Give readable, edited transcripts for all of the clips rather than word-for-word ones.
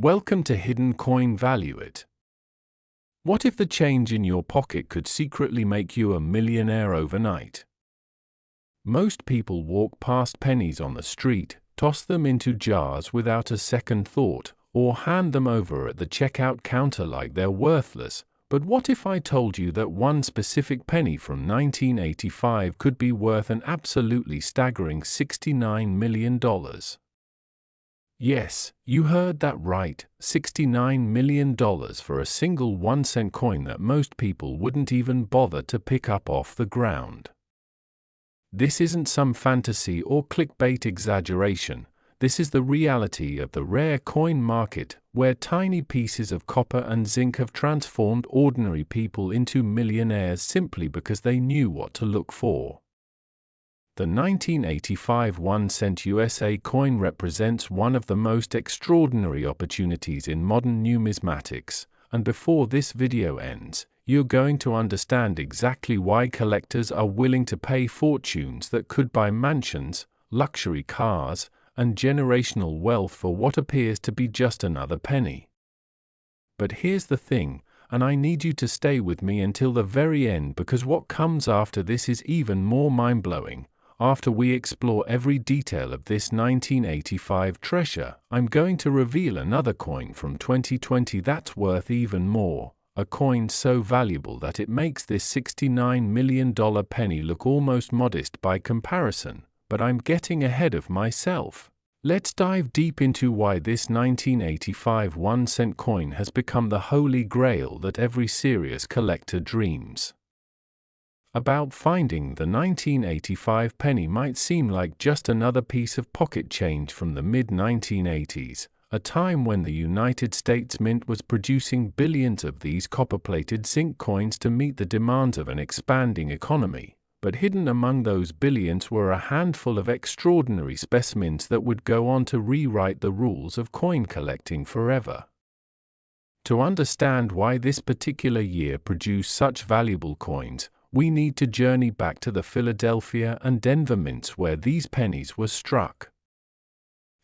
Welcome to Hidden Coin Value It. What if the change in your pocket could secretly make you a millionaire overnight? Most people walk past pennies on the street, toss them into jars without a second thought, or hand them over at the checkout counter like they're worthless. But what if I told you that one specific penny from 1985 could be worth an absolutely staggering $69 million? Yes, you heard that right, $69 million for a single 1-cent coin that most people wouldn't even bother to pick up off the ground. This isn't some fantasy or clickbait exaggeration. This is the reality of the rare coin market, where tiny pieces of copper and zinc have transformed ordinary people into millionaires simply because they knew what to look for. The 1985 1-cent USA coin represents one of the most extraordinary opportunities in modern numismatics, and before this video ends, you're going to understand exactly why collectors are willing to pay fortunes that could buy mansions, luxury cars, and generational wealth for what appears to be just another penny. But here's the thing, and I need you to stay with me until the very end because what comes after this is even more mind-blowing. After we explore every detail of this 1985 treasure, I'm going to reveal another coin from 2020 that's worth even more, a coin so valuable that it makes this $69 million penny look almost modest by comparison, but I'm getting ahead of myself. Let's dive deep into why this 1985 1-cent coin has become the holy grail that every serious collector dreams about. Finding the 1985 penny might seem like just another piece of pocket change from the mid-1980s, a time when the United States Mint was producing billions of these copper-plated zinc coins to meet the demands of an expanding economy. But hidden among those billions were a handful of extraordinary specimens that would go on to rewrite the rules of coin collecting forever. To understand why this particular year produced such valuable coins, we need to journey back to the Philadelphia and Denver mints where these pennies were struck.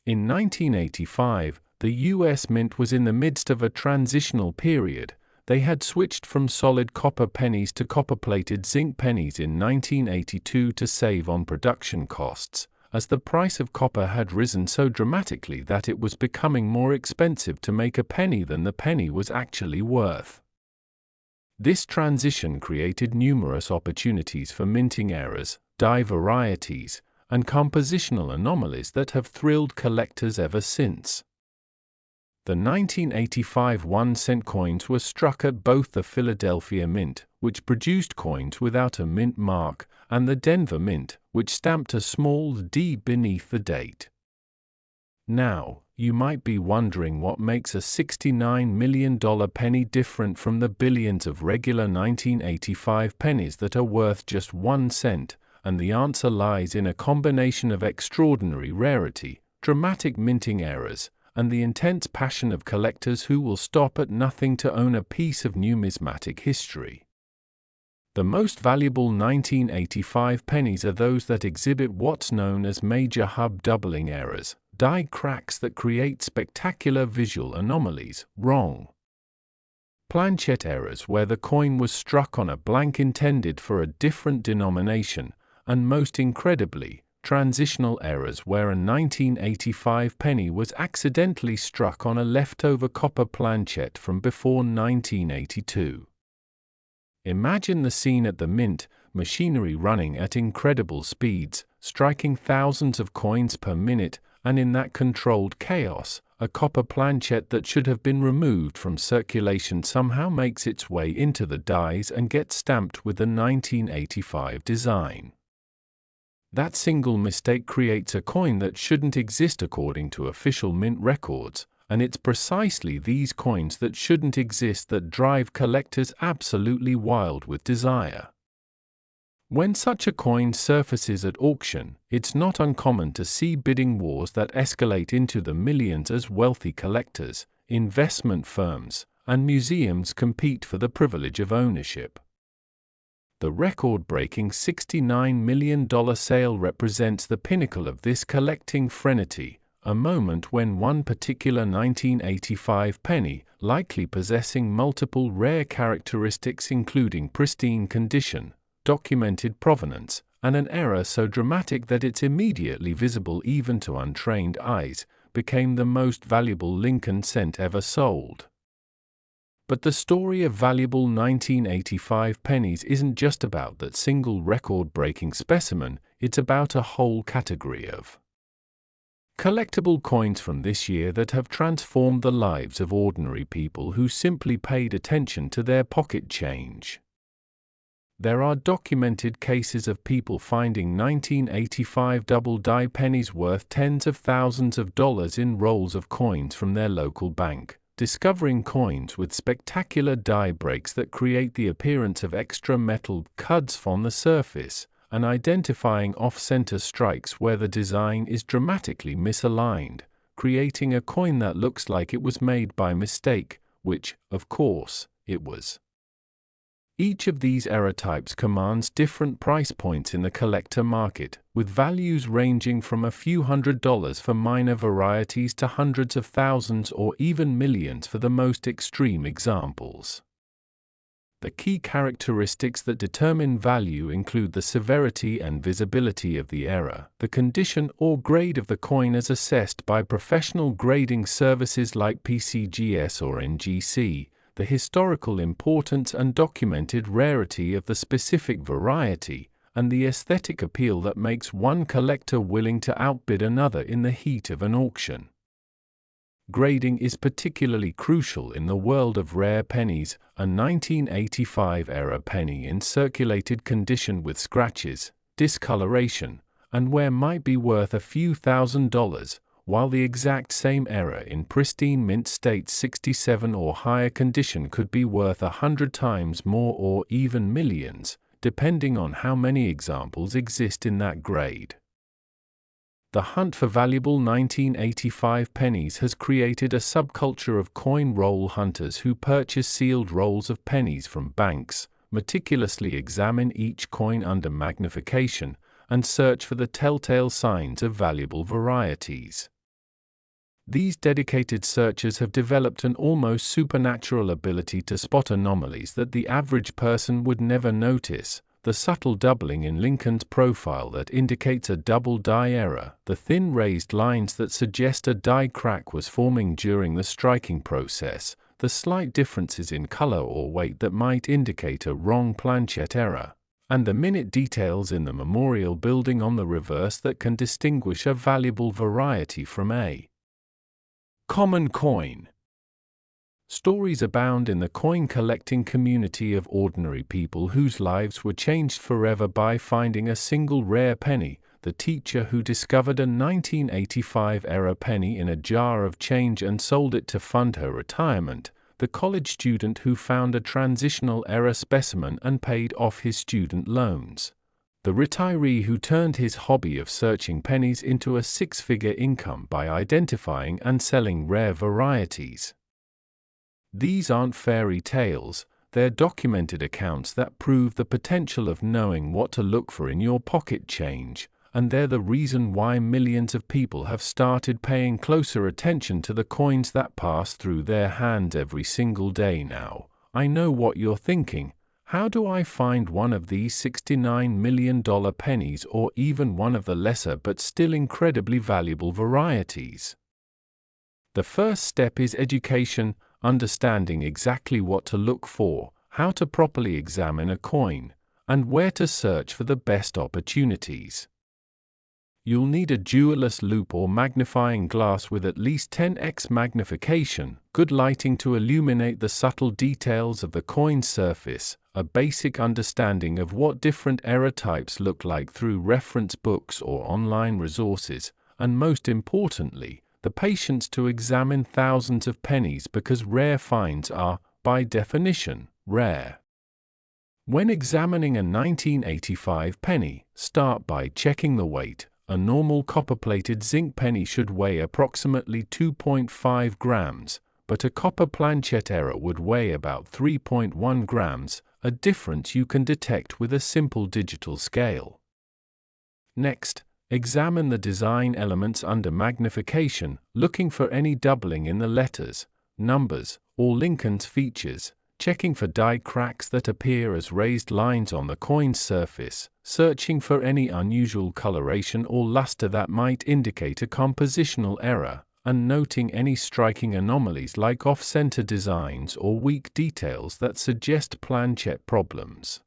In 1985, the U.S. Mint was in the midst of a transitional period. They had switched from solid copper pennies to copper-plated zinc pennies in 1982 to save on production costs, as the price of copper had risen so dramatically that it was becoming more expensive to make a penny than the penny was actually worth. This transition created numerous opportunities for minting errors, die varieties, and compositional anomalies that have thrilled collectors ever since. The 1985 1-cent coins were struck at both the Philadelphia Mint, which produced coins without a mint mark, and the Denver Mint, which stamped a small D beneath the date. Now, you might be wondering what makes a $69 million penny different from the billions of regular 1985 pennies that are worth just 1 cent, and the answer lies in a combination of extraordinary rarity, dramatic minting errors, and the intense passion of collectors who will stop at nothing to own a piece of numismatic history. The most valuable 1985 pennies are those that exhibit what's known as major hub doubling errors, die cracks that create spectacular visual anomalies, wrong planchet errors where the coin was struck on a blank intended for a different denomination, and most incredibly, transitional errors where a 1985 penny was accidentally struck on a leftover copper planchet from before 1982. Imagine the scene at the mint, machinery running at incredible speeds, striking thousands of coins per minute, and in that controlled chaos, a copper planchet that should have been removed from circulation somehow makes its way into the dies and gets stamped with the 1985 design. That single mistake creates a coin that shouldn't exist according to official mint records, and it's precisely these coins that shouldn't exist that drive collectors absolutely wild with desire. When such a coin surfaces at auction, it's not uncommon to see bidding wars that escalate into the millions as wealthy collectors, investment firms, and museums compete for the privilege of ownership. The record-breaking $69 million sale represents the pinnacle of this collecting frenzy, a moment when one particular 1985 penny, likely possessing multiple rare characteristics including pristine condition, documented provenance, and an error so dramatic that it's immediately visible even to untrained eyes, became the most valuable Lincoln cent ever sold. But the story of valuable 1985 pennies isn't just about that single record-breaking specimen, it's about a whole category of collectible coins from this year that have transformed the lives of ordinary people who simply paid attention to their pocket change. There are documented cases of people finding 1985 double-die pennies worth tens of thousands of dollars in rolls of coins from their local bank, discovering coins with spectacular die breaks that create the appearance of extra metal cuds on the surface, and identifying off-center strikes where the design is dramatically misaligned, creating a coin that looks like it was made by mistake, which, of course, it was. Each of these error types commands different price points in the collector market, with values ranging from a few $100s for minor varieties to hundreds of thousands or even millions for the most extreme examples. The key characteristics that determine value include the severity and visibility of the error, the condition or grade of the coin as assessed by professional grading services like PCGS or NGC, the historical importance and documented rarity of the specific variety, and the aesthetic appeal that makes one collector willing to outbid another in the heat of an auction. Grading is particularly crucial in the world of rare pennies. A 1985 era penny in circulated condition with scratches, discoloration, and wear might be worth a few $1,000s, while the exact same error in pristine mint state 67 or higher condition could be worth 100 times more or even millions, depending on how many examples exist in that grade. The hunt for valuable 1985 pennies has created a subculture of coin roll hunters who purchase sealed rolls of pennies from banks, meticulously examine each coin under magnification, and search for the telltale signs of valuable varieties. These dedicated searchers have developed an almost supernatural ability to spot anomalies that the average person would never notice. The subtle doubling in Lincoln's profile that indicates a double die error, the thin raised lines that suggest a die crack was forming during the striking process, the slight differences in color or weight that might indicate a wrong planchet error, and the minute details in the memorial building on the reverse that can distinguish a valuable variety from a common coin. Stories abound in the coin-collecting community of ordinary people whose lives were changed forever by finding a single rare penny, the teacher who discovered a 1985-era penny in a jar of change and sold it to fund her retirement, the college student who found a transitional-era specimen and paid off his student loans, the retiree who turned his hobby of searching pennies into a six-figure income by identifying and selling rare varieties. These aren't fairy tales, they're documented accounts that prove the potential of knowing what to look for in your pocket change, and they're the reason why millions of people have started paying closer attention to the coins that pass through their hands every single day now. I know what you're thinking. How do I find one of these $69 million pennies or even one of the lesser but still incredibly valuable varieties? The first step is education. Understanding exactly what to look for, how to properly examine a coin, and where to search for the best opportunities. You'll need a jeweller's loupe or magnifying glass with at least 10x magnification, good lighting to illuminate the subtle details of the coin's surface, a basic understanding of what different error types look like through reference books or online resources, and most importantly, the patience to examine thousands of pennies because rare finds are, by definition, rare. When examining a 1985 penny, start by checking the weight. A normal copper-plated zinc penny should weigh approximately 2.5 grams, but a copper planchet error would weigh about 3.1 grams, a difference you can detect with a simple digital scale. Next, Examine the design elements under magnification, looking for any doubling in the letters, numbers, or Lincoln's features, checking for die cracks that appear as raised lines on the coin's surface, searching for any unusual coloration or luster that might indicate a compositional error, and noting any striking anomalies like off-center designs or weak details that suggest planchet problems.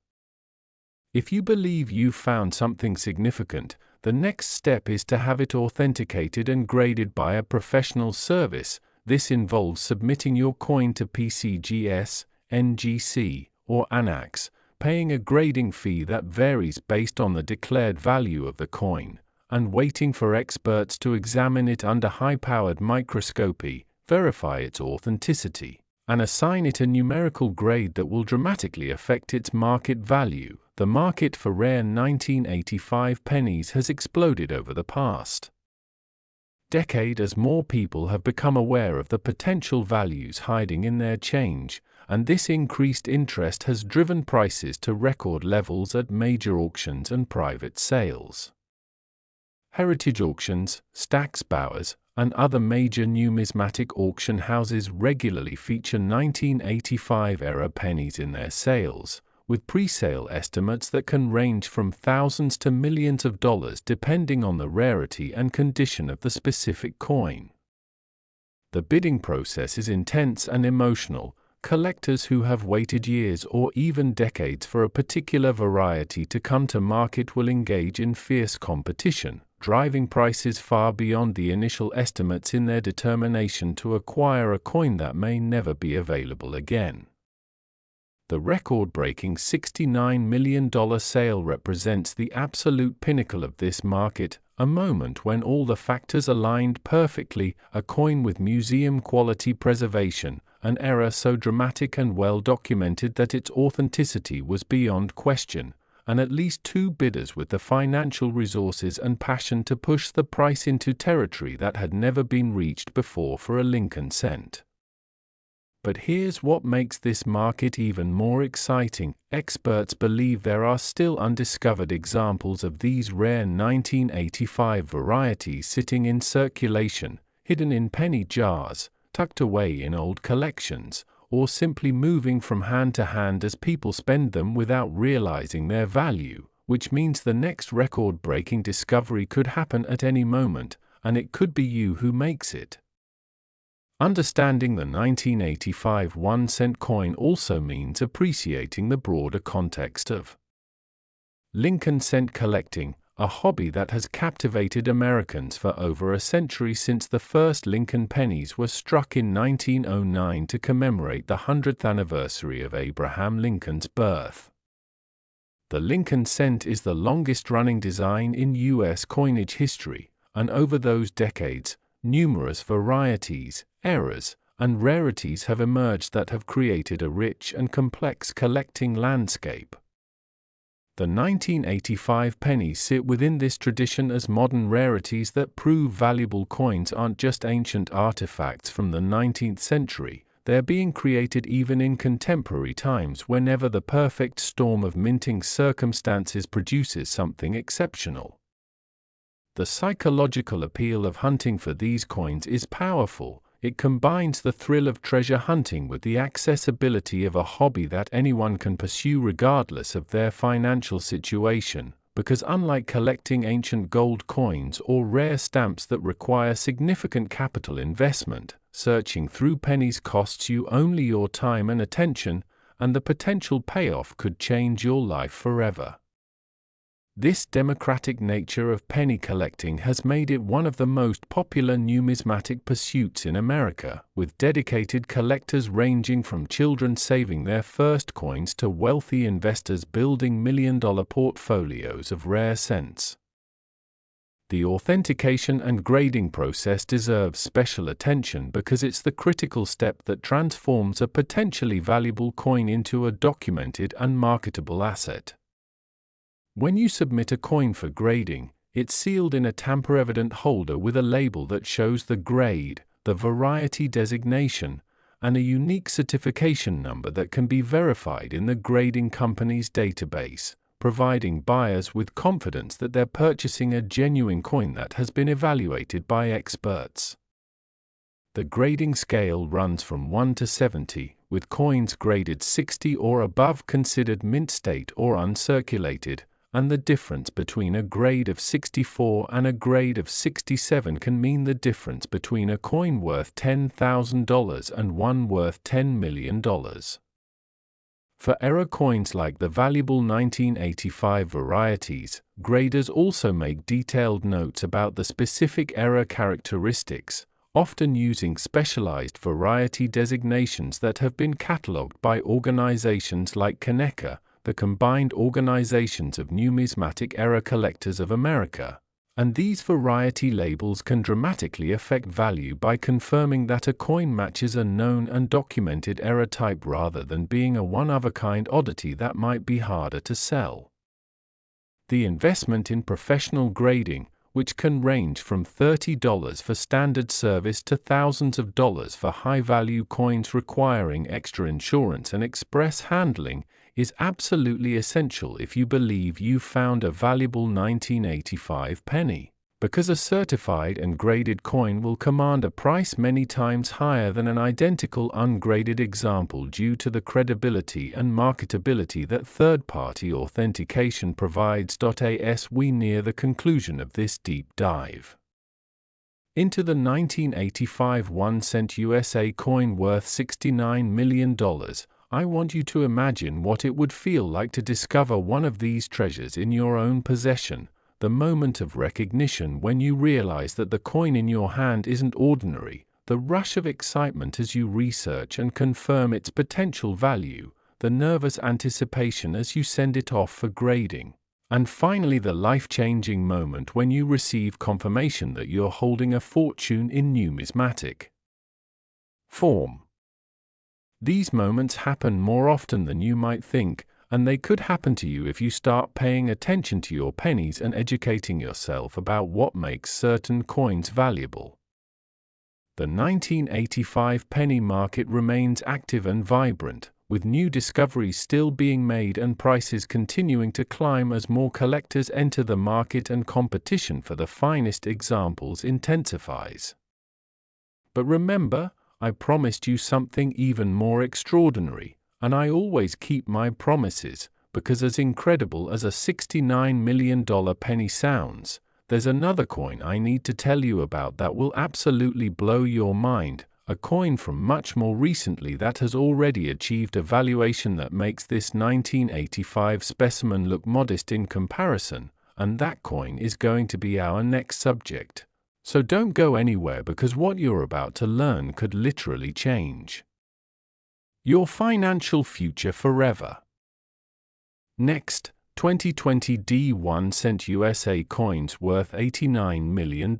If you believe you've found something significant, the next step is to have it authenticated and graded by a professional service. This involves submitting your coin to PCGS, NGC, or ANAX, paying a grading fee that varies based on the declared value of the coin, and waiting for experts to examine it under high-powered microscopy, verify its authenticity, and assign it a numerical grade that will dramatically affect its market value. The market for rare 1985 pennies has exploded over the past decade as more people have become aware of the potential values hiding in their change, and this increased interest has driven prices to record levels at major auctions and private sales. Heritage auctions, Stack's Bowers, and other major numismatic auction houses regularly feature 1985-era pennies in their sales, with pre-sale estimates that can range from thousands to millions of dollars depending on the rarity and condition of the specific coin. The bidding process is intense and emotional. Collectors who have waited years or even decades for a particular variety to come to market will engage in fierce competition, driving prices far beyond the initial estimates in their determination to acquire a coin that may never be available again. The record-breaking $69 million sale represents the absolute pinnacle of this market, a moment when all the factors aligned perfectly: a coin with museum-quality preservation, an error so dramatic and well-documented that its authenticity was beyond question, and at least two bidders with the financial resources and passion to push the price into territory that had never been reached before for a Lincoln cent. But here's what makes this market even more exciting. Experts believe there are still undiscovered examples of these rare 1985 varieties sitting in circulation, hidden in penny jars, tucked away in old collections, or simply moving from hand to hand as people spend them without realizing their value, which means the next record-breaking discovery could happen at any moment, and it could be you who makes it. Understanding the 1985 1-cent coin also means appreciating the broader context of Lincoln cent collecting, a hobby that has captivated Americans for over a century since the first Lincoln pennies were struck in 1909 to commemorate the 100th anniversary of Abraham Lincoln's birth. The Lincoln cent is the longest-running design in U.S. coinage history, and over those decades, numerous varieties, errors, and rarities have emerged that have created a rich and complex collecting landscape. The 1985 pennies sit within this tradition as modern rarities that prove valuable coins aren't just ancient artifacts from the 19th century, they're being created even in contemporary times whenever the perfect storm of minting circumstances produces something exceptional. The psychological appeal of hunting for these coins is powerful. It combines the thrill of treasure hunting with the accessibility of a hobby that anyone can pursue regardless of their financial situation, because unlike collecting ancient gold coins or rare stamps that require significant capital investment, searching through pennies costs you only your time and attention, and the potential payoff could change your life forever. This democratic nature of penny collecting has made it one of the most popular numismatic pursuits in America, with dedicated collectors ranging from children saving their first coins to wealthy investors building million-dollar portfolios of rare cents. The authentication and grading process deserves special attention because it's the critical step that transforms a potentially valuable coin into a documented and marketable asset. When you submit a coin for grading, it's sealed in a tamper-evident holder with a label that shows the grade, the variety designation, and a unique certification number that can be verified in the grading company's database. providing buyers with confidence that they're purchasing a genuine coin that has been evaluated by experts. The grading scale runs from 1 to 70, with coins graded 60 or above considered mint state or uncirculated, and the difference between a grade of 64 and a grade of 67 can mean the difference between a coin worth $10,000 and one worth $10 million. For error coins like the valuable 1985 varieties, graders also make detailed notes about the specific error characteristics, often using specialized variety designations that have been catalogued by organizations like CONECA, the Combined Organizations of Numismatic Error Collectors of America. And these variety labels can dramatically affect value by confirming that a coin matches a known and documented error type rather than being a one-of-a-kind oddity that might be harder to sell. The investment in professional grading, which can range from $30 for standard service to thousands of dollars for high-value coins requiring extra insurance and express handling, is absolutely essential if you believe you found a valuable 1985 penny, because a certified and graded coin will command a price many times higher than an identical ungraded example due to the credibility and marketability that third-party authentication provides. As we near the conclusion of this deep dive into the 1985 1-cent USA coin worth $69 million, I want you to imagine what it would feel like to discover one of these treasures in your own possession, the moment of recognition when you realize that the coin in your hand isn't ordinary, the rush of excitement as you research and confirm its potential value, the nervous anticipation as you send it off for grading, and finally the life-changing moment when you receive confirmation that you're holding a fortune in numismatic form. These moments happen more often than you might think, and they could happen to you if you start paying attention to your pennies and educating yourself about what makes certain coins valuable. The 1985 penny market remains active and vibrant, with new discoveries still being made and prices continuing to climb as more collectors enter the market and competition for the finest examples intensifies. But remember, I promised you something even more extraordinary, and I always keep my promises, because as incredible as a $69 million penny sounds, there's another coin I need to tell you about that will absolutely blow your mind, a coin from much more recently that has already achieved a valuation that makes this 1985 specimen look modest in comparison, and that coin is going to be our next subject. So don't go anywhere, because what you're about to learn could literally change your financial future forever. Next, 2020 D1-cent USA coins worth $89 million.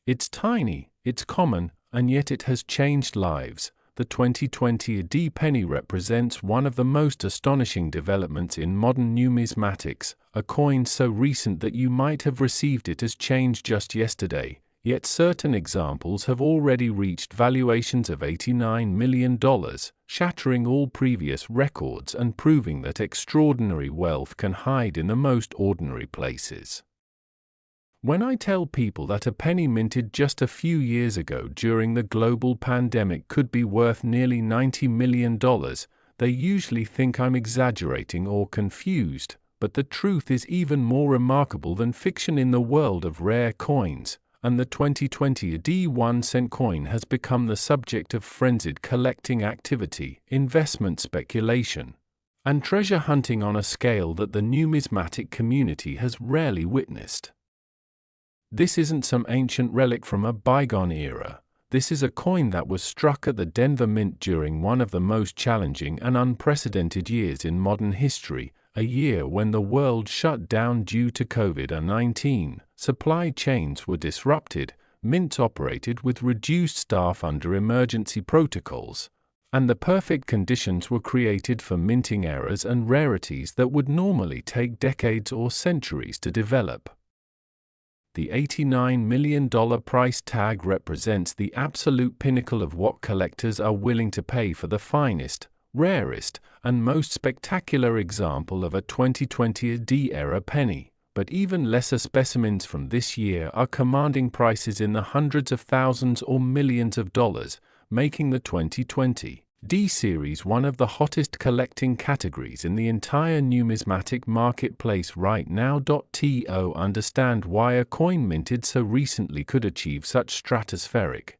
It's tiny, it's common, and yet it has changed lives. The 2020 D penny represents one of the most astonishing developments in modern numismatics, a coin so recent that you might have received it as change just yesterday, yet certain examples have already reached valuations of $89 million, shattering all previous records and proving that extraordinary wealth can hide in the most ordinary places. When I tell people that a penny minted just a few years ago during the global pandemic could be worth nearly $90 million, they usually think I'm exaggerating or confused, but the truth is even more remarkable than fiction in the world of rare coins, and the 2020 D1-cent coin has become the subject of frenzied collecting activity, investment speculation, and treasure hunting on a scale that the numismatic community has rarely witnessed. This isn't some ancient relic from a bygone era. This is a coin that was struck at the Denver Mint during one of the most challenging and unprecedented years in modern history, a year when the world shut down due to COVID-19, supply chains were disrupted, mints operated with reduced staff under emergency protocols, and the perfect conditions were created for minting errors and rarities that would normally take decades or centuries to develop. The $89 million price tag represents the absolute pinnacle of what collectors are willing to pay for the finest, rarest, and most spectacular example of a 2020 AD era penny, but even lesser specimens from this year are commanding prices in the hundreds of thousands or millions of dollars, making the 2020 D series one of the hottest collecting categories in the entire numismatic marketplace right now. To understand why a coin minted so recently could achieve such stratospheric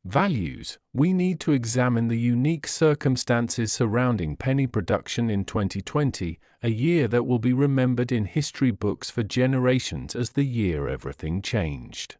values, we need to examine the unique circumstances surrounding penny production in 2020, a year that will be remembered in history books for generations as the year everything changed.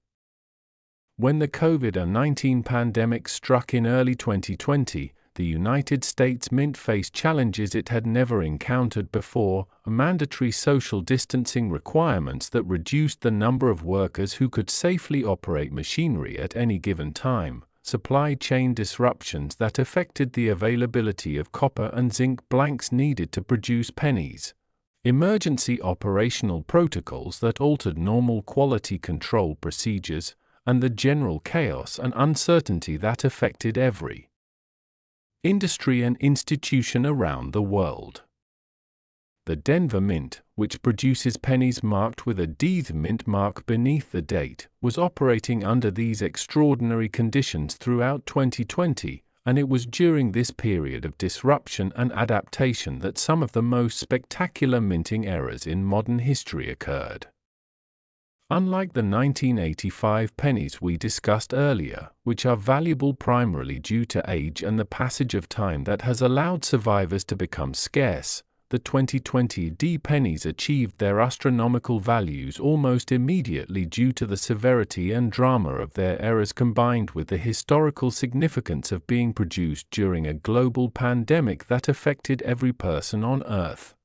When the COVID-19 pandemic struck in early 2020, the United States Mint faced challenges it had never encountered before: mandatory social distancing requirements that reduced the number of workers who could safely operate machinery at any given time, supply chain disruptions that affected the availability of copper and zinc blanks needed to produce pennies, emergency operational protocols that altered normal quality control procedures, and the general chaos and uncertainty that affected every industry and institution around the world. The Denver Mint, which produces pennies marked with a D mint mark beneath the date, was operating under these extraordinary conditions throughout 2020, and it was during this period of disruption and adaptation that some of the most spectacular minting errors in modern history occurred. Unlike the 1985 pennies we discussed earlier, which are valuable primarily due to age and the passage of time that has allowed survivors to become scarce, the 2020 D pennies achieved their astronomical values almost immediately due to the severity and drama of their errors combined with the historical significance of being produced during a global pandemic that affected every person on Earth.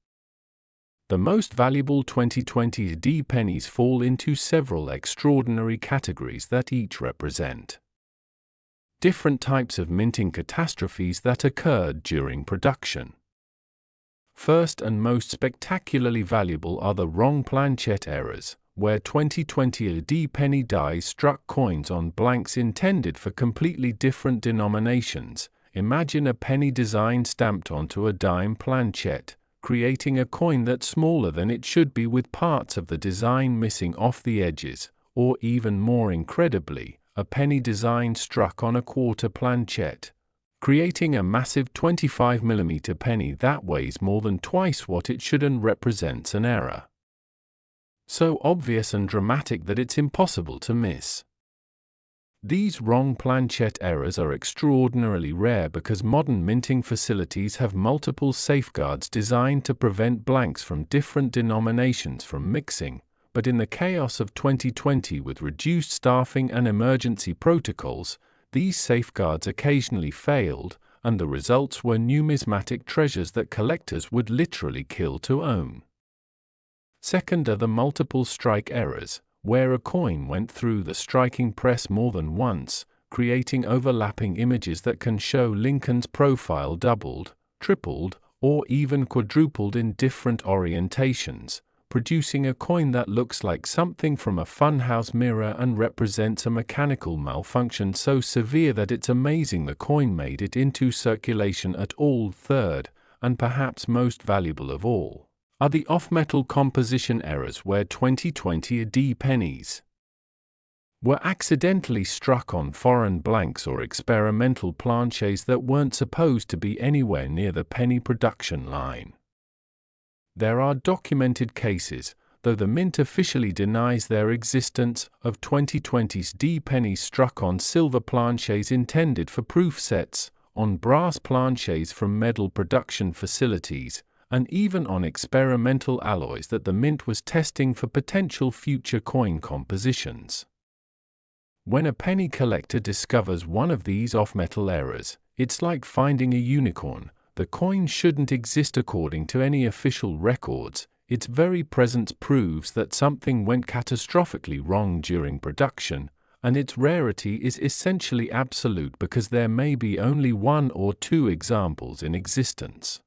The most valuable 2020 D pennies fall into several extraordinary categories that each represent different types of minting catastrophes that occurred during production. First and most spectacularly valuable are the wrong planchet errors, where 2020 D penny dies struck coins on blanks intended for completely different denominations. Imagine a penny design stamped onto a dime planchet, creating a coin that's smaller than it should be with parts of the design missing off the edges, or even more incredibly, a penny design struck on a quarter planchet, creating a massive 25mm penny that weighs more than twice what it should and represents an error so obvious and dramatic that it's impossible to miss. These wrong planchet errors are extraordinarily rare because modern minting facilities have multiple safeguards designed to prevent blanks from different denominations from mixing, but in the chaos of 2020 with reduced staffing and emergency protocols, these safeguards occasionally failed, and the results were numismatic treasures that collectors would literally kill to own. Second are the multiple strike errors, where a coin went through the striking press more than once, creating overlapping images that can show Lincoln's profile doubled, tripled, or even quadrupled in different orientations, producing a coin that looks like something from a funhouse mirror and represents a mechanical malfunction so severe that it's amazing the coin made it into circulation at all. Third, and perhaps most valuable of all, are the off-metal composition errors where 2020 D pennies were accidentally struck on foreign blanks or experimental planchets that weren't supposed to be anywhere near the penny production line. There are documented cases, though the Mint officially denies their existence, of 2020's D pennies struck on silver planchets intended for proof sets, on brass planchets from medal production facilities, and even on experimental alloys that the Mint was testing for potential future coin compositions. When a penny collector discovers one of these off-metal errors, it's like finding a unicorn. The coin shouldn't exist according to any official records. Its very presence proves that something went catastrophically wrong during production, and its rarity is essentially absolute because there may be only one or two examples in existence.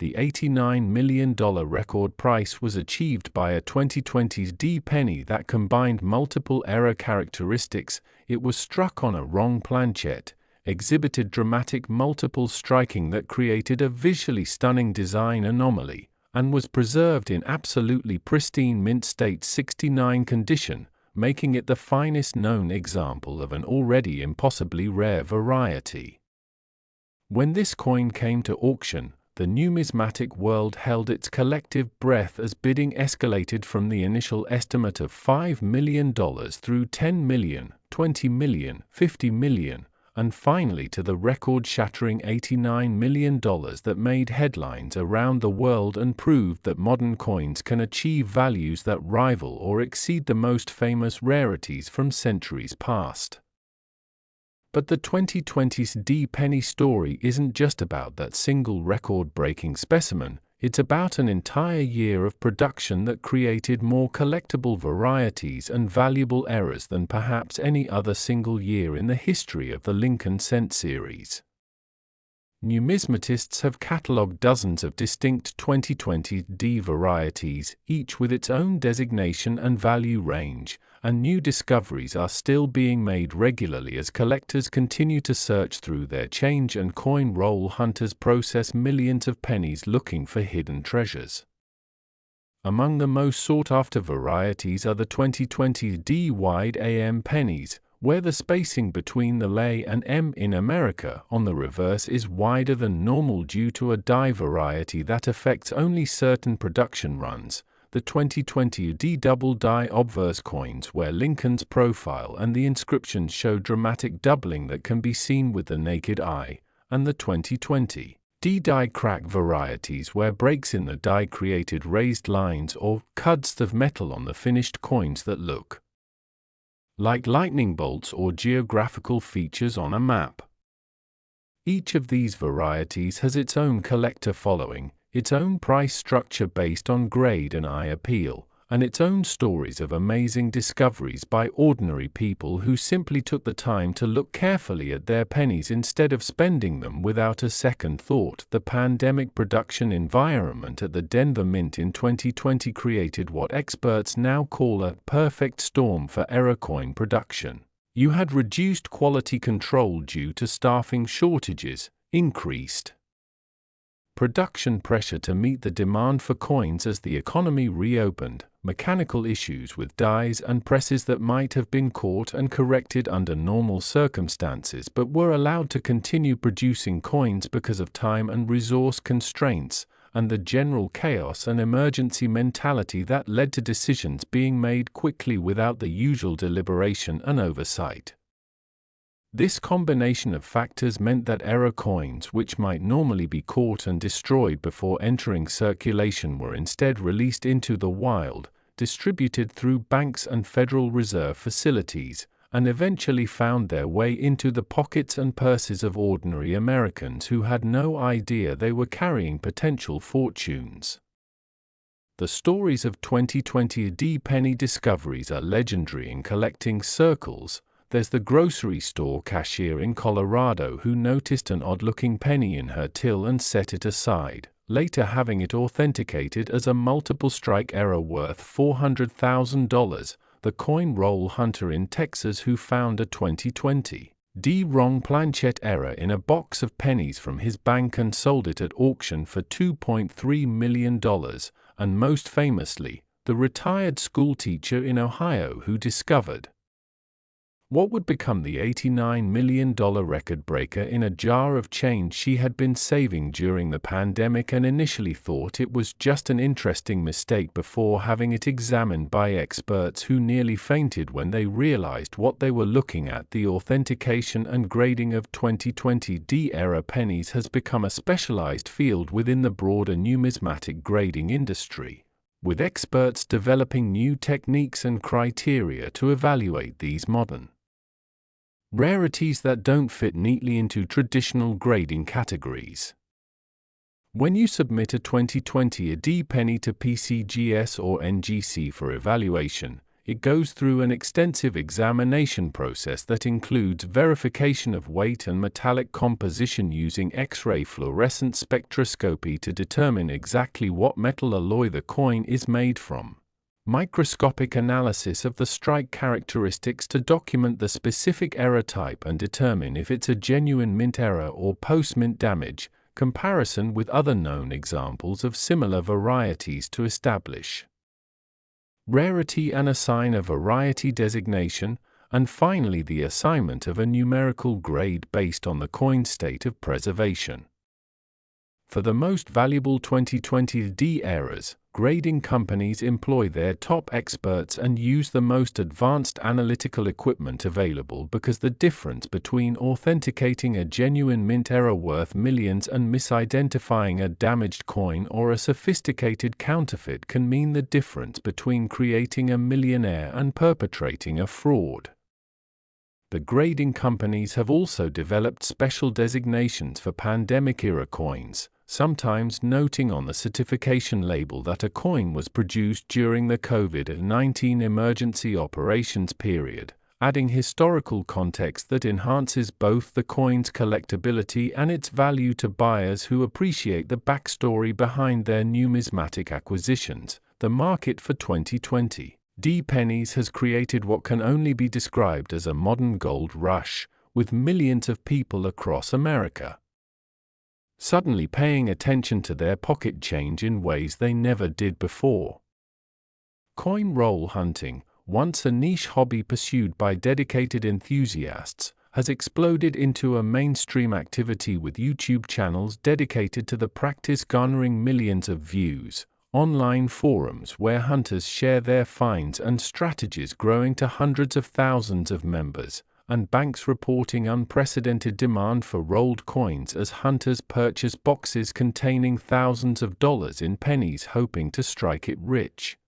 The $89 million record price was achieved by a 2020's D penny that combined multiple error characteristics. It was struck on a wrong planchet, exhibited dramatic multiple striking that created a visually stunning design anomaly, and was preserved in absolutely pristine mint state 69 condition, making it the finest known example of an already impossibly rare variety. When this coin came to auction, the numismatic world held its collective breath as bidding escalated from the initial estimate of $5 million through $10 million, $20 million, $50 million, and finally to the record-shattering $89 million that made headlines around the world and proved that modern coins can achieve values that rival or exceed the most famous rarities from centuries past. But the 2020's D-penny story isn't just about that single record-breaking specimen, it's about an entire year of production that created more collectible varieties and valuable errors than perhaps any other single year in the history of the Lincoln Cent series. Numismatists have catalogued dozens of distinct 2020 D varieties, each with its own designation and value range, and new discoveries are still being made regularly as collectors continue to search through their change and coin roll hunters process millions of pennies looking for hidden treasures. Among the most sought-after varieties are the 2020 D wide AM pennies, where the spacing between the L and M in America on the reverse is wider than normal due to a die variety that affects only certain production runs, the 2020 D double die obverse coins where Lincoln's profile and the inscriptions show dramatic doubling that can be seen with the naked eye, and the 2020 D die crack varieties where breaks in the die created raised lines or cuds of metal on the finished coins that look like lightning bolts or geographical features on a map. Each of these varieties has its own collector following, its own price structure based on grade and eye appeal, and its own stories of amazing discoveries by ordinary people who simply took the time to look carefully at their pennies instead of spending them without a second thought. The pandemic production environment at the Denver Mint in 2020 created what experts now call a perfect storm for error coin production. You had reduced quality control due to staffing shortages, increased production pressure to meet the demand for coins as the economy reopened, mechanical issues with dies and presses that might have been caught and corrected under normal circumstances but were allowed to continue producing coins because of time and resource constraints, and the general chaos and emergency mentality that led to decisions being made quickly without the usual deliberation and oversight. This combination of factors meant that error coins, which might normally be caught and destroyed before entering circulation, were instead released into the wild, distributed through banks and Federal Reserve facilities, and eventually found their way into the pockets and purses of ordinary Americans who had no idea they were carrying potential fortunes. The stories of 2020 D-penny discoveries are legendary in collecting circles. There's the grocery store cashier in Colorado who noticed an odd-looking penny in her till and set it aside, later having it authenticated as a multiple strike error worth $400,000, the coin roll hunter in Texas who found a 2020 D wrong planchet error in a box of pennies from his bank and sold it at auction for $2.3 million, and most famously, the retired schoolteacher in Ohio who discovered what would become the $89 million record breaker in a jar of change she had been saving during the pandemic and initially thought it was just an interesting mistake before having it examined by experts who nearly fainted when they realized what they were looking at. The authentication and grading of 2020 D-era pennies has become a specialized field within the broader numismatic grading industry, with experts developing new techniques and criteria to evaluate these modern rarities that don't fit neatly into traditional grading categories. When you submit a 2020 D-penny to PCGS or NGC for evaluation, it goes through an extensive examination process that includes verification of weight and metallic composition using X-ray fluorescent spectroscopy to determine exactly what metal alloy the coin is made from, Microscopic analysis of the strike characteristics to document the specific error type and determine if it's a genuine mint error or post-mint damage. Comparison with other known examples of similar varieties to establish rarity and assign a variety designation, and finally the assignment of a numerical grade based on the coin's state of preservation. For the most valuable 2020D errors, grading companies employ their top experts and use the most advanced analytical equipment available because the difference between authenticating a genuine mint error worth millions and misidentifying a damaged coin or a sophisticated counterfeit can mean the difference between creating a millionaire and perpetrating a fraud. The grading companies have also developed special designations for pandemic-era coins, sometimes noting on the certification label that a coin was produced during the COVID-19 emergency operations period, adding historical context that enhances both the coin's collectability and its value to buyers who appreciate the backstory behind their numismatic acquisitions. The market for 2020D pennies has created what can only be described as a modern gold rush, with millions of people across America suddenly paying attention to their pocket change in ways they never did before. Coin roll hunting, once a niche hobby pursued by dedicated enthusiasts, has exploded into a mainstream activity with YouTube channels dedicated to the practice garnering millions of views, online forums where hunters share their finds and strategies growing to hundreds of thousands of members, and banks reporting unprecedented demand for rolled coins as hunters purchase boxes containing thousands of dollars in pennies hoping to strike it rich.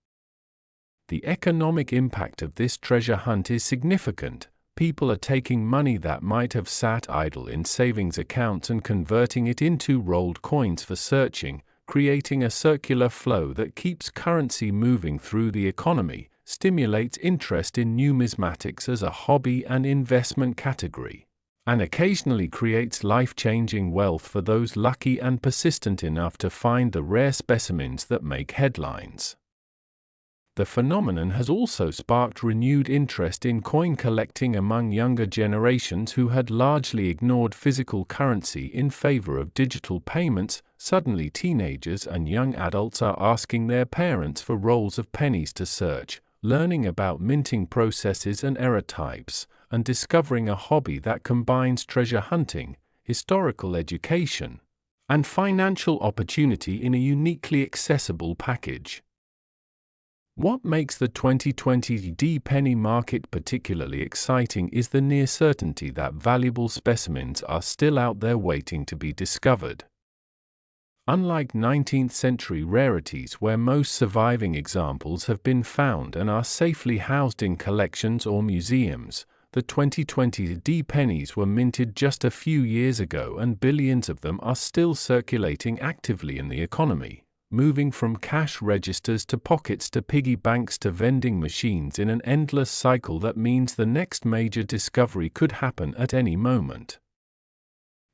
The economic impact of this treasure hunt is significant. People are taking money that might have sat idle in savings accounts and converting it into rolled coins for searching, creating a circular flow that keeps currency moving through the economy, stimulates interest in numismatics as a hobby and investment category, and occasionally creates life-changing wealth for those lucky and persistent enough to find the rare specimens that make headlines. The phenomenon has also sparked renewed interest in coin collecting among younger generations who had largely ignored physical currency in favor of digital payments. Suddenly, teenagers and young adults are asking their parents for rolls of pennies to search, learning about minting processes and error types, and discovering a hobby that combines treasure hunting, historical education, and financial opportunity in a uniquely accessible package. What makes the 2020D penny market particularly exciting is the near certainty that valuable specimens are still out there waiting to be discovered. Unlike 19th-century rarities where most surviving examples have been found and are safely housed in collections or museums, the 2020D pennies were minted just a few years ago and billions of them are still circulating actively in the economy, moving from cash registers to pockets to piggy banks to vending machines in an endless cycle that means the next major discovery could happen at any moment.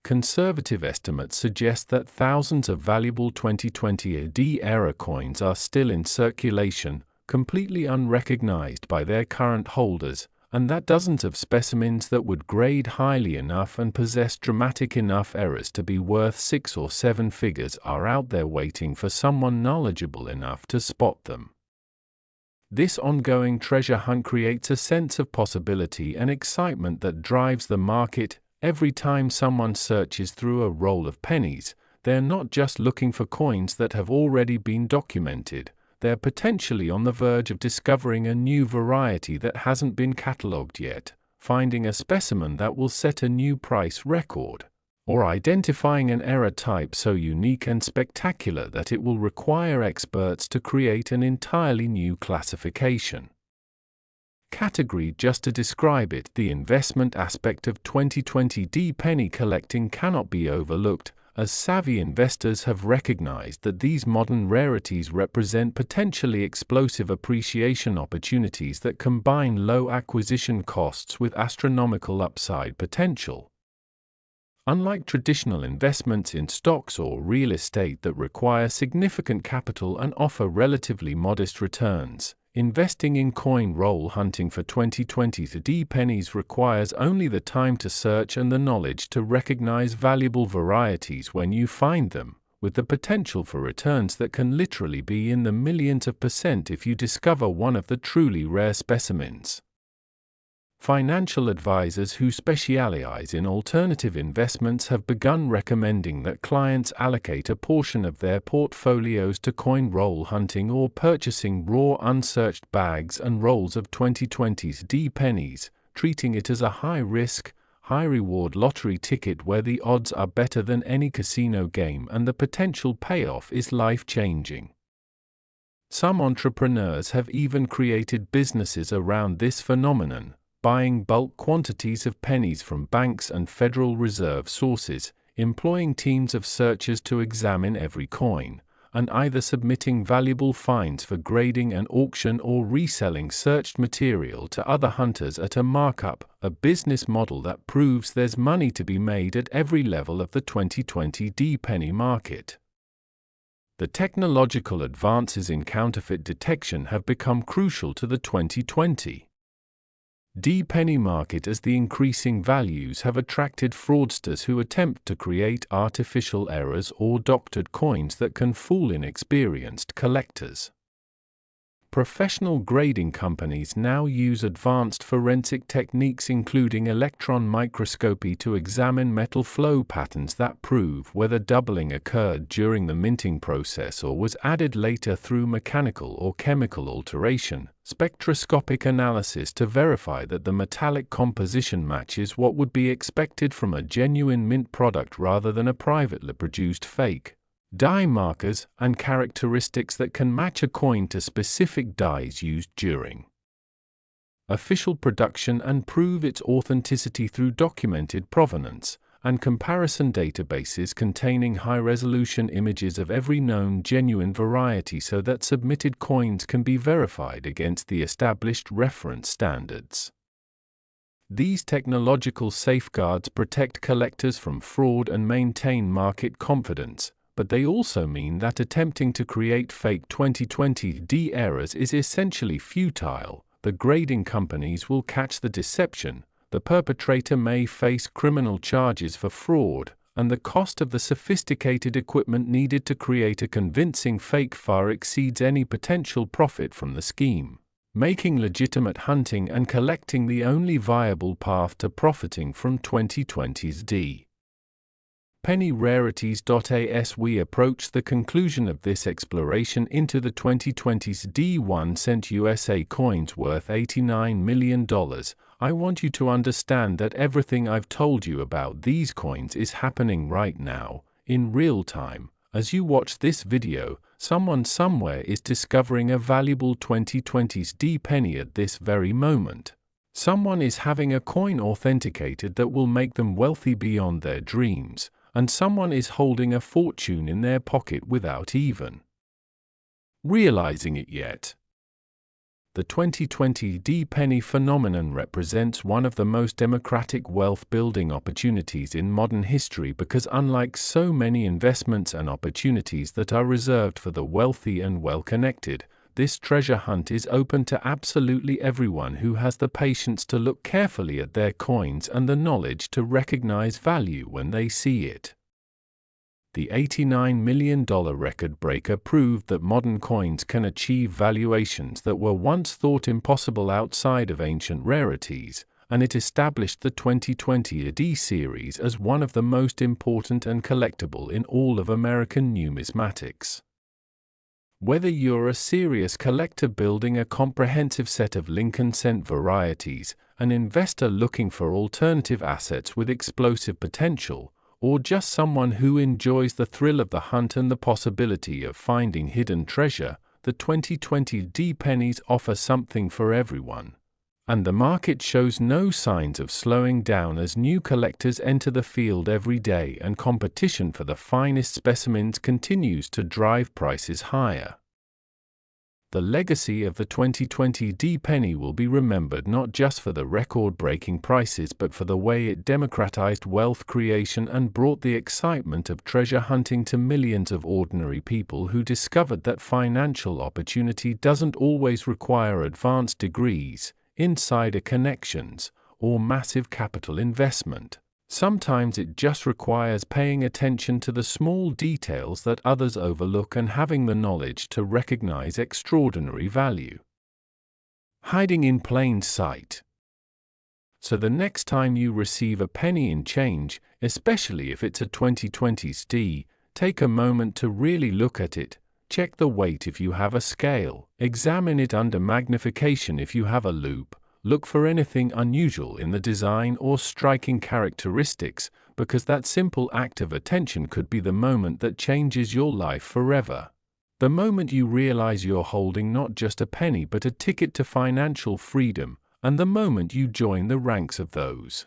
Conservative estimates suggest that thousands of valuable 2020D era coins are still in circulation, completely unrecognized by their current holders, and that dozens of specimens that would grade highly enough and possess dramatic enough errors to be worth 6 or 7 figures are out there waiting for someone knowledgeable enough to spot them. This ongoing treasure hunt creates a sense of possibility and excitement that drives the market. Every time someone searches through a roll of pennies, they're not just looking for coins that have already been documented, they're potentially on the verge of discovering a new variety that hasn't been catalogued yet, finding a specimen that will set a new price record, or identifying an error type so unique and spectacular that it will require experts to create an entirely new classification. Category just to describe it. The investment aspect of 2020D penny collecting cannot be overlooked, as savvy investors have recognized that these modern rarities represent potentially explosive appreciation opportunities that combine low acquisition costs with astronomical upside potential. Unlike traditional investments in stocks or real estate that require significant capital and offer relatively modest returns, Investing in coin roll hunting for 2020 pennies requires only the time to search and the knowledge to recognize valuable varieties when you find them, with the potential for returns that can literally be in the millions of % if you discover one of the truly rare specimens. Financial advisors who specialize in alternative investments have begun recommending that clients allocate a portion of their portfolios to coin roll hunting or purchasing raw unsearched bags and rolls of 2020 pennies, treating it as a high-risk, high-reward lottery ticket where the odds are better than any casino game and the potential payoff is life-changing. Some entrepreneurs have even created businesses around this phenomenon, buying bulk quantities of pennies from banks and Federal Reserve sources, employing teams of searchers to examine every coin, and either submitting valuable finds for grading and auction or reselling searched material to other hunters at a markup, a business model that proves there's money to be made at every level of the 2020 penny market. The technological advances in counterfeit detection have become crucial to the 2020 penny market, as the increasing values have attracted fraudsters who attempt to create artificial errors or doctored coins that can fool inexperienced collectors. Professional grading companies now use advanced forensic techniques including electron microscopy to examine metal flow patterns that prove whether doubling occurred during the minting process or was added later through mechanical or chemical alteration, spectroscopic analysis to verify that the metallic composition matches what would be expected from a genuine mint product rather than a privately produced fake, die markers, and characteristics that can match a coin to specific dies used during official production and prove its authenticity through documented provenance, and comparison databases containing high-resolution images of every known genuine variety so that submitted coins can be verified against the established reference standards. These technological safeguards protect collectors from fraud and maintain market confidence, but they also mean that attempting to create fake 2020 errors is essentially futile. The grading companies will catch the deception, the perpetrator may face criminal charges for fraud, and the cost of the sophisticated equipment needed to create a convincing fake far exceeds any potential profit from the scheme, making legitimate hunting and collecting the only viable path to profiting from 2020 penny rarities. As we approach the conclusion of this exploration into the 2020 1 cent USA coins worth $89 million, I want you to understand that everything I've told you about these coins is happening right now, in real time. As you watch this video, someone somewhere is discovering a valuable 2020 penny at this very moment. Someone is having a coin authenticated that will make them wealthy beyond their dreams, and someone is holding a fortune in their pocket without even realizing it yet. The 2020 penny phenomenon represents one of the most democratic wealth-building opportunities in modern history because, unlike so many investments and opportunities that are reserved for the wealthy and well-connected, this treasure hunt is open to absolutely everyone who has the patience to look carefully at their coins and the knowledge to recognize value when they see it. The $89 million record breaker proved that modern coins can achieve valuations that were once thought impossible outside of ancient rarities, and it established the 2020 AD series as one of the most important and collectible in all of American numismatics. Whether you're a serious collector building a comprehensive set of Lincoln cent varieties, an investor looking for alternative assets with explosive potential, or just someone who enjoys the thrill of the hunt and the possibility of finding hidden treasure, the 2020 pennies offer something for everyone. And the market shows no signs of slowing down as new collectors enter the field every day and competition for the finest specimens continues to drive prices higher. The legacy of the 2020 penny will be remembered not just for the record-breaking prices but for the way it democratized wealth creation and brought the excitement of treasure hunting to millions of ordinary people who discovered that financial opportunity doesn't always require advanced degrees, insider connections, or massive capital investment. Sometimes it just requires paying attention to the small details that others overlook and having the knowledge to recognize extraordinary value. Hiding in plain sight. So the next time you receive a penny in change, especially if it's a 2020s D, take a moment to really look at it. Check the weight if you have a scale. Examine it under magnification if you have a loupe. Look for anything unusual in the design or striking characteristics, because that simple act of attention could be the moment that changes your life forever. The moment you realize you're holding not just a penny but a ticket to financial freedom, and the moment you join the ranks of those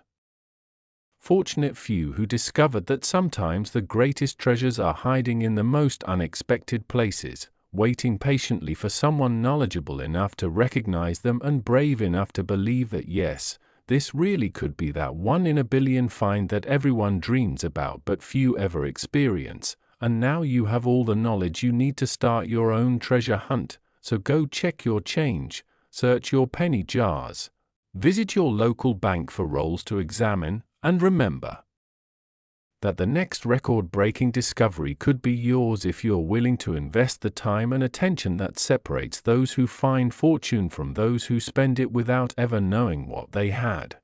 fortunate few who discovered that sometimes the greatest treasures are hiding in the most unexpected places, waiting patiently for someone knowledgeable enough to recognize them and brave enough to believe that yes, this really could be that 1 in a billion find that everyone dreams about but few ever experience, and now you have all the knowledge you need to start your own treasure hunt, so go check your change, search your penny jars, visit your local bank for rolls to examine, and remember that the next record-breaking discovery could be yours if you're willing to invest the time and attention that separates those who find fortune from those who spend it without ever knowing what they had.